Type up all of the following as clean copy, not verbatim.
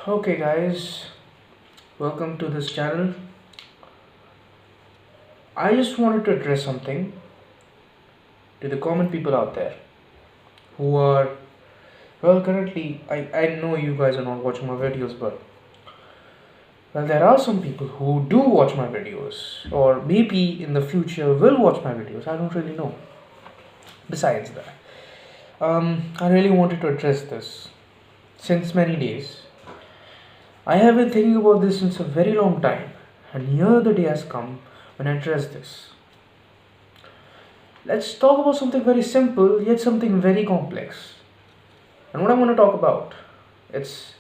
Okay, guys, welcome to this channel. I just wanted to address something to the common people out there who are, well, currently, I know you guys are not watching my videos, but, well, there are some people who do watch my videos, or maybe in the future will watch my videos. I don't really know. Besides that, I really wanted to address this since many days. I have been thinking about this since a very long time, and here the day has come when I address this. Let's talk about something very simple yet something very complex. And what I'm going to talk about, it's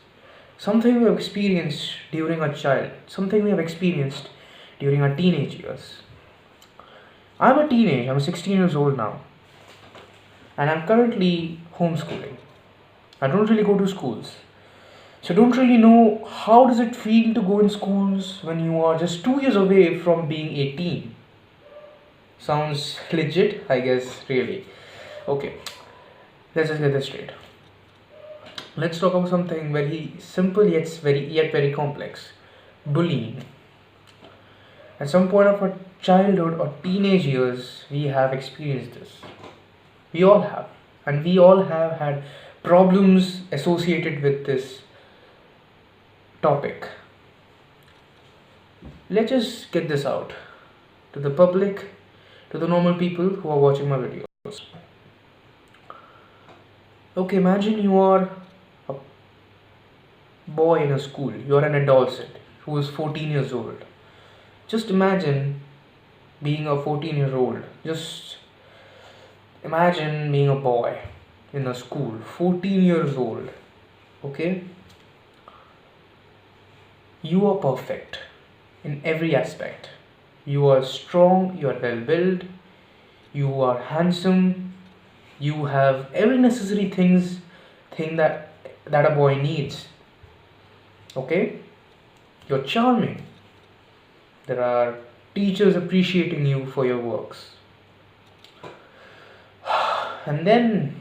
something we have experienced during our child, something we have experienced during our teenage years. I'm 16 years old now, and I'm currently homeschooling. I don't really go to schools. So I don't really know how does it feel to go in schools when you are just 2 years away from being 18. Sounds legit, I guess, really. Okay, let's just get this straight. Let's talk about something very simple yet very complex. Bullying. At some point of our childhood or teenage years, we have experienced this. We all have. And we all have had problems associated with this topic. Let's just get this out to the public, to the normal people who are watching my videos. Okay, imagine you are a boy in a school, you are an adolescent who is 14 years old. Just imagine being a 14-year-old. Just imagine being a boy in a school, 14 years old. Okay? You are perfect in every aspect. You are strong, you are well built, you are handsome, you have every necessary thing that a boy needs. Okay? You're charming. There are teachers appreciating you for your works. And then,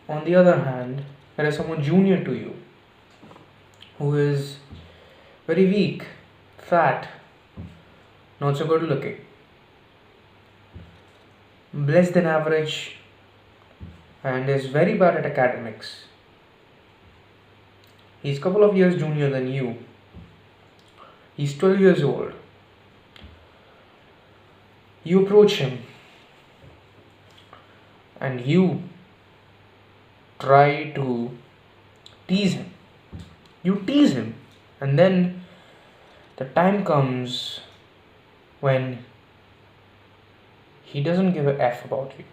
on the other hand, there is someone junior to you who is very weak, fat, not so good looking, less than average, and is very bad at academics. He's a couple of years junior than you. He's 12 years old. You approach him and you try to tease him. You tease him, and then the time comes when he doesn't give a F about you.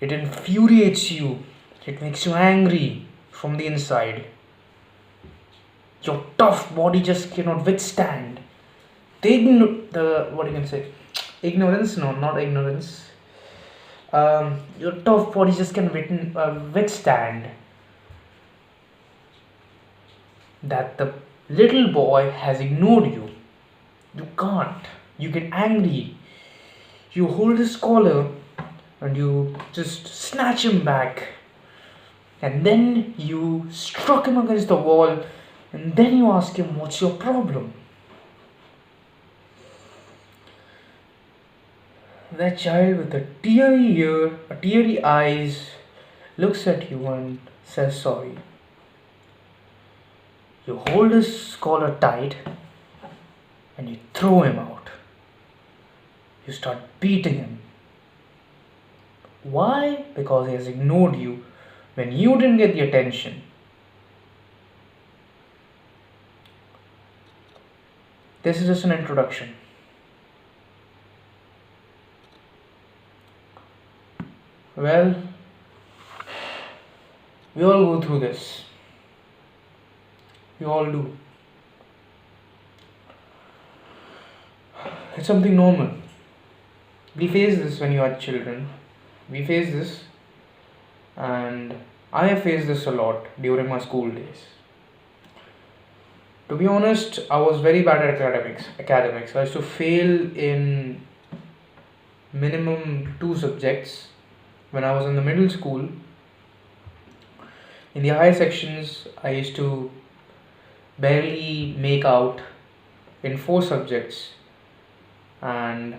It infuriates you, it makes you angry from the inside. Your tough body just cannot withstand the what you can say, ignorance. No, not ignorance. Your tough body just can withstand that the little boy has ignored you. You can't. You get angry. You hold his collar and you just snatch him back. And then you struck him against the wall. And then you ask him, what's your problem? That child with a teary eyes, looks at you and says sorry. You hold his collar tight and you throw him out. You start beating him. Why? Because he has ignored you when you didn't get the attention. This is just an introduction. Well, we all go through this. We all do. It's something normal. We face this when you are children. We face this, and I have faced this a lot during my school days. To be honest, I was very bad at academics. I used to fail in minimum two subjects when I was in the middle school. In the higher sections, I used to barely make out in four subjects, and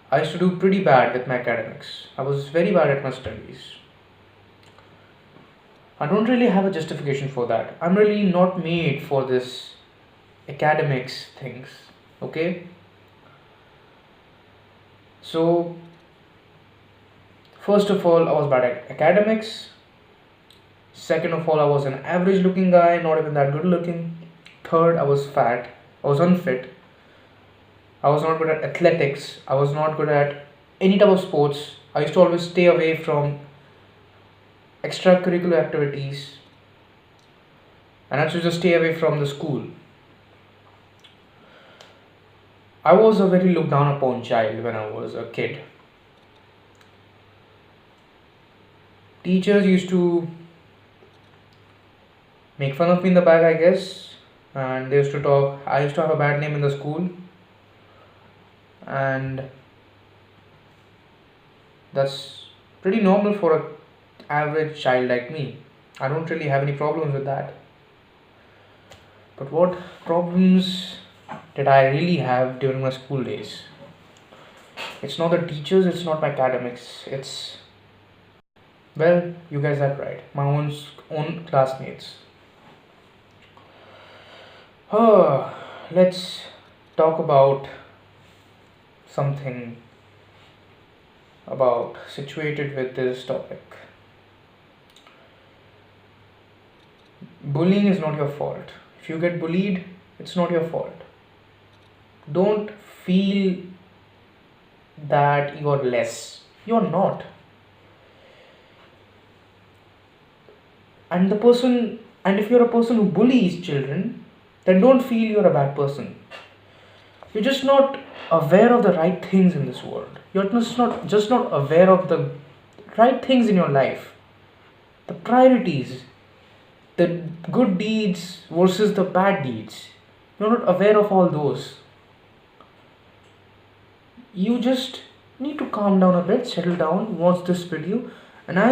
I used to do pretty bad with my academics. I was very bad at my studies. I don't really have a justification for that. I'm really not made for this academics things. Okay? So, first of all, I was bad at academics. Second of all, I was an average looking guy, not even that good looking. Third, I was fat. I was unfit. I was not good at athletics. I was not good at any type of sports. I used to always stay away from extracurricular activities, and I used to just stay away from the school. I was a very looked down upon child when I was a kid. Teachers used to make fun of me in the back, I guess, and they used to talk. I used to have a bad name in the school, and that's pretty normal for a average child like me. I don't really have any problems with that. But what problems did I really have during my school days? It's not the teachers, it's not my academics. It's, well, you guys are right. My own classmates. Let's talk about something about situated with this topic. Bullying is not your fault. If you get bullied, it's not your fault. Don't feel that you're less. You're not. And if you're a person who bullies children, then don't feel you're a bad person. You're just not aware of the right things in this world. You're just not aware of the right things in your life. The priorities, the good deeds versus the bad deeds. You're not aware of all those. You just need to calm down a bit, settle down, watch this video, and I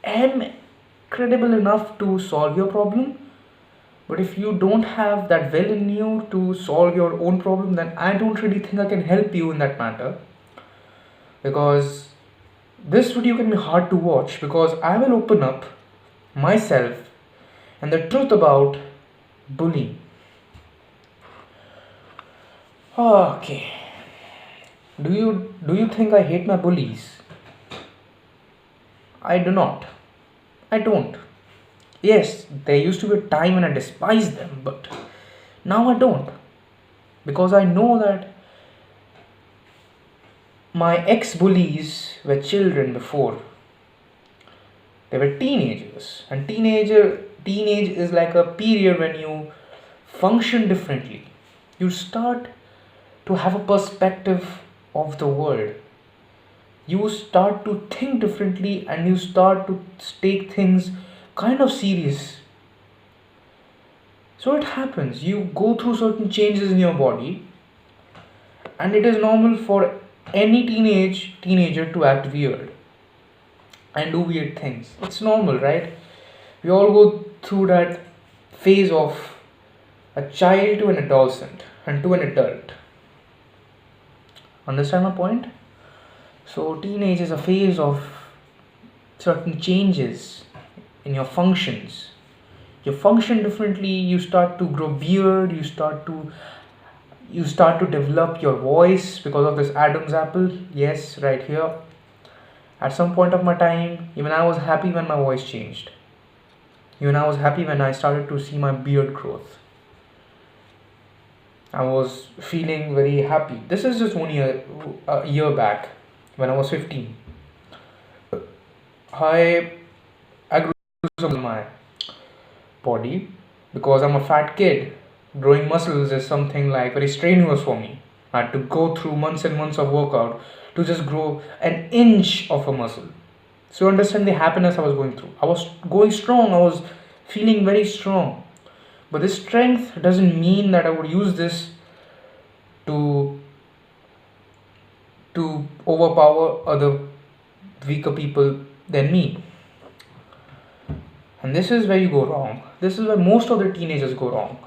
am credible enough to solve your problem. But if you don't have that will in you to solve your own problem, then I don't really think I can help you in that matter. Because this video can be hard to watch, because I will open up myself and the truth about bullying. Okay. Do you think I hate my bullies? I do not. I don't. Yes, there used to be a time when I despised them, but now I don't. Because I know that my ex bullies were children before. They were teenagers. And teenage is like a period when you function differently. You start to have a perspective of the world. You start to think differently, and you start to take things kind of serious. So it happens. You go through certain changes in your body, and it is normal for any teenager to act weird and do weird things. It's normal, right? We all go through that phase of a child to an adolescent and to an adult. Understand my point? So, teenage is a phase of certain changes in your functions. You function differently, you start to grow beard, you start to develop your voice because of this Adam's apple. Yes, right here. At some point of my time, even I was happy when my voice changed. Even I was happy when I started to see my beard growth. I was feeling very happy. This is just a year back when I was 15. I I grew some in my body because I'm a fat kid. Growing muscles is something like very strenuous for me. I had to go through months and months of workout to just grow an inch of a muscle. So you understand the happiness I was going through. I was going strong. I was feeling very strong. But this strength doesn't mean that I would use this to overpower other weaker people than me. And this is where you go wrong. This is where most of the teenagers go wrong.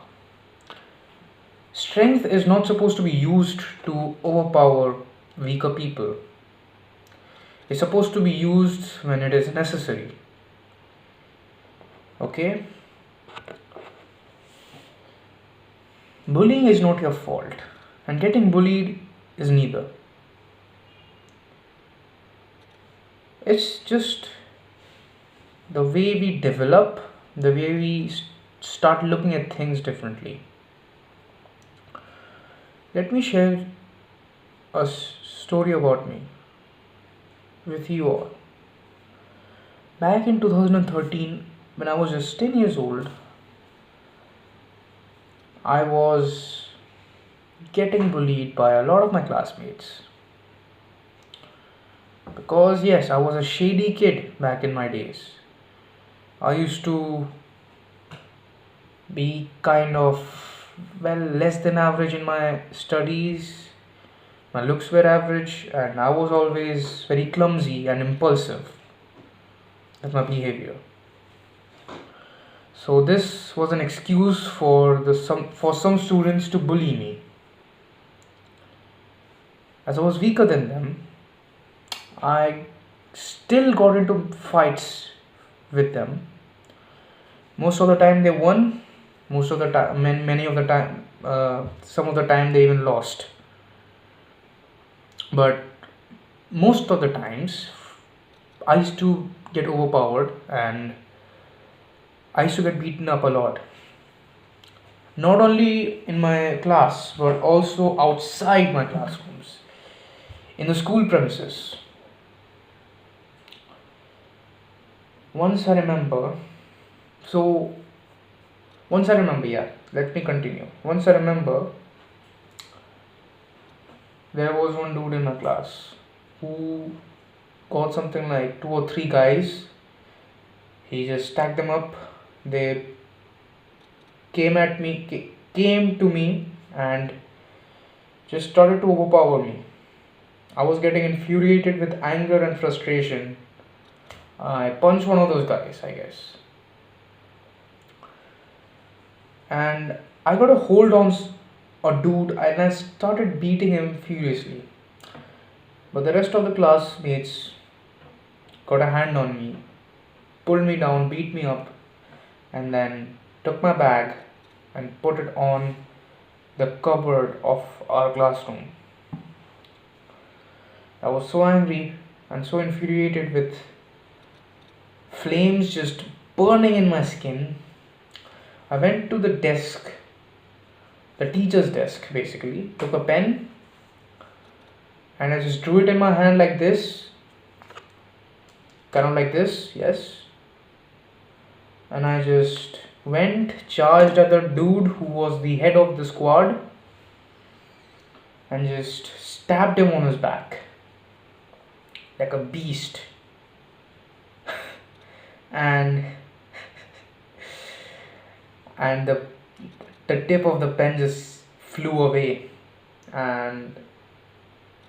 Strength is not supposed to be used to overpower weaker people. It's supposed to be used when it is necessary. Okay? Bullying is not your fault, and getting bullied is neither. It's just the way we develop, the way we start looking at things differently. Let me share a story about me with you all. Back in 2013, when I was just 10 years old, I was getting bullied by a lot of my classmates. Because, yes, I was a shady kid back in my days. I used to be kind of, well, less than average in my studies. My looks were average, and I was always very clumsy and impulsive with my behavior. So this was an excuse for some students to bully me. As I was weaker than them, I still got into fights with them. Most of the time they won. Most of the time, many of the time, some of the time they even lost. But most of the times, I used to get overpowered and I used to get beaten up a lot. Not only in my class, but also outside my classrooms, in the school premises. Once I remember, so yeah, let me continue. Once I remember, there was one dude in my class who got something like two or three guys. He just stacked them up. They came to me and just started to overpower me. I was getting infuriated with anger and frustration. I punched one of those guys, I guess. And I got a hold on a dude and I started beating him furiously. But the rest of the classmates got a hand on me, pulled me down, beat me up, and then took my bag and put it on the cupboard of our classroom. I was so angry and so infuriated with flames just burning in my skin. I went to the desk, the teacher's desk basically, took a pen and I just drew it in my hand like this, kind of like this, yes. And I just went, charged at the dude who was the head of the squad and just stabbed him on his back like a beast. and and the tip of the pen just flew away and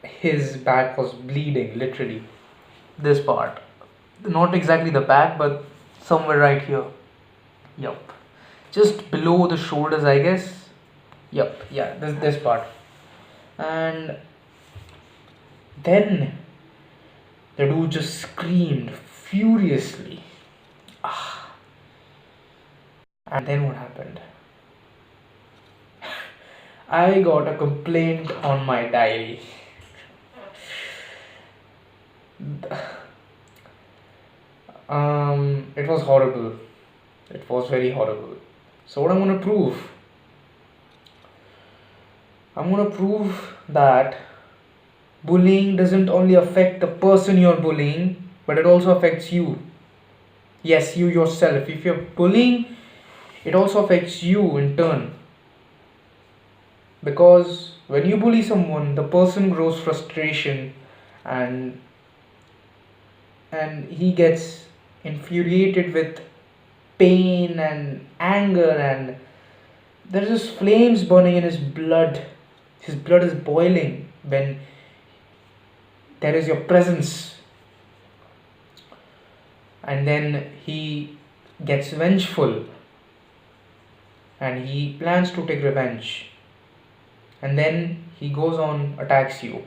his back was bleeding, literally. This part, not exactly the back, but somewhere right here. Yup, just below the shoulders, I guess. Yup, yeah, this part. And then the dude just screamed furiously. And then what happened? I got a complaint on my diary. It was horrible. It was very horrible. So what I'm gonna prove? I'm gonna prove that bullying doesn't only affect the person you're bullying, but it also affects you. Yes, you yourself. If you're bullying, it also affects you in turn. Because when you bully someone, the person grows frustration and he gets infuriated with pain and anger, and there's just flames burning in his blood. His blood is boiling when there is your presence. and then he gets vengeful and he plans to take revenge, and then he goes on attacks you.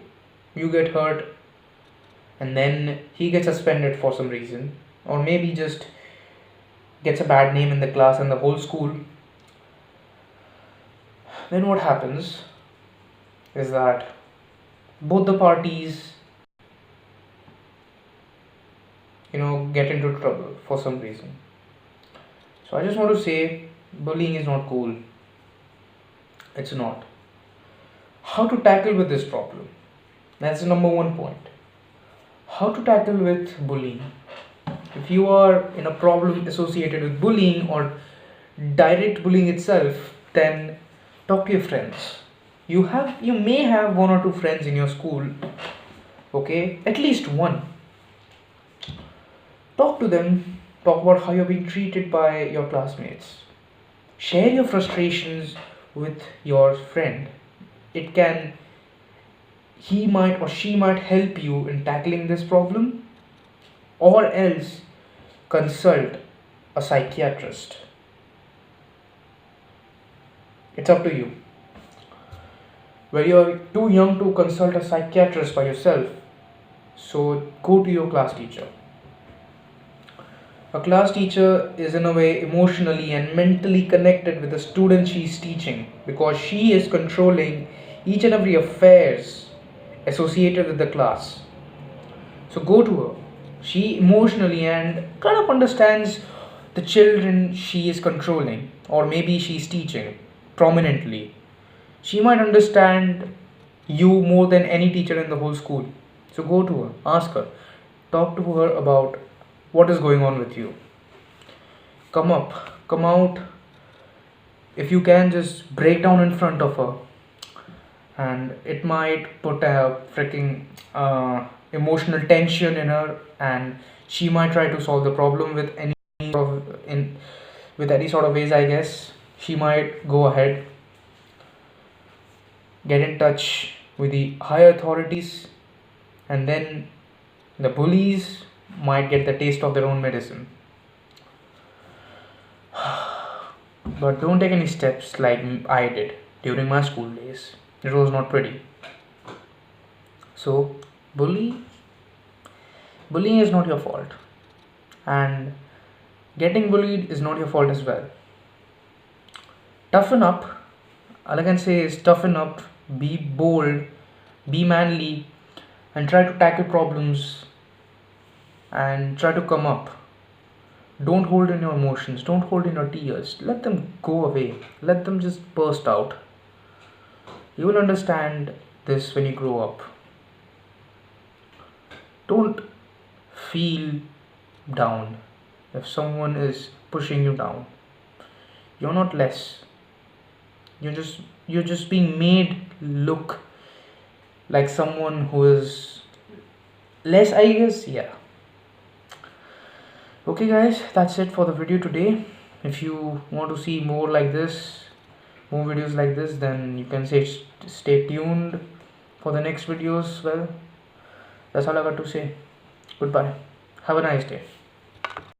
You get hurt, and then he gets suspended for some reason, or maybe just gets a bad name in the class and the whole school. Then what happens is that both the parties, get into trouble for some reason. So I just want to say bullying is not cool. It's not. How to tackle with this problem? That's the number one point. How to tackle with bullying? If you are in a problem associated with bullying or direct bullying itself, then talk to your friends. You may have one or two friends in your school, okay? At least one. Talk to them, talk about how you're being treated by your classmates. Share your frustrations with your friend. It can He might or she might help you in tackling this problem, or else consult a psychiatrist. It's up to you. When you're too young to consult a psychiatrist by yourself, so go to your class teacher. A class teacher is in a way emotionally and mentally connected with the student she is teaching, because she is controlling each and every affairs associated with the class. So go to her. She emotionally and kind of understands the children she is controlling, or maybe she's teaching prominently. She might understand you more than any teacher in the whole school. So go to her, ask her, talk to her about what is going on with you. Come out. If you can, just break down in front of her, and it might put a freaking emotional tension in her, and she might try to solve the problem with any in with any sort of ways. I guess she might go ahead, get in touch with the higher authorities, and then the bullies might get the taste of their own medicine. But don't take any steps like I did during my school days. It was not pretty. So, bully bullying is not your fault, and getting bullied is not your fault as well. Toughen up. All I can say is toughen up, be bold, be manly, and try to tackle problems and try to come up. Don't hold in your emotions, don't hold in your tears. Let them go away, let them just burst out. You will understand this when you grow up. Don't feel down if someone is pushing you down. You're not less. You're just being made look like someone who is less, I guess. Yeah. Okay guys, that's it for the video today. If you want to see more like this, more videos like this, then you can say stay tuned for the next videos. Well, that's all I got to say. Goodbye. Have a nice day.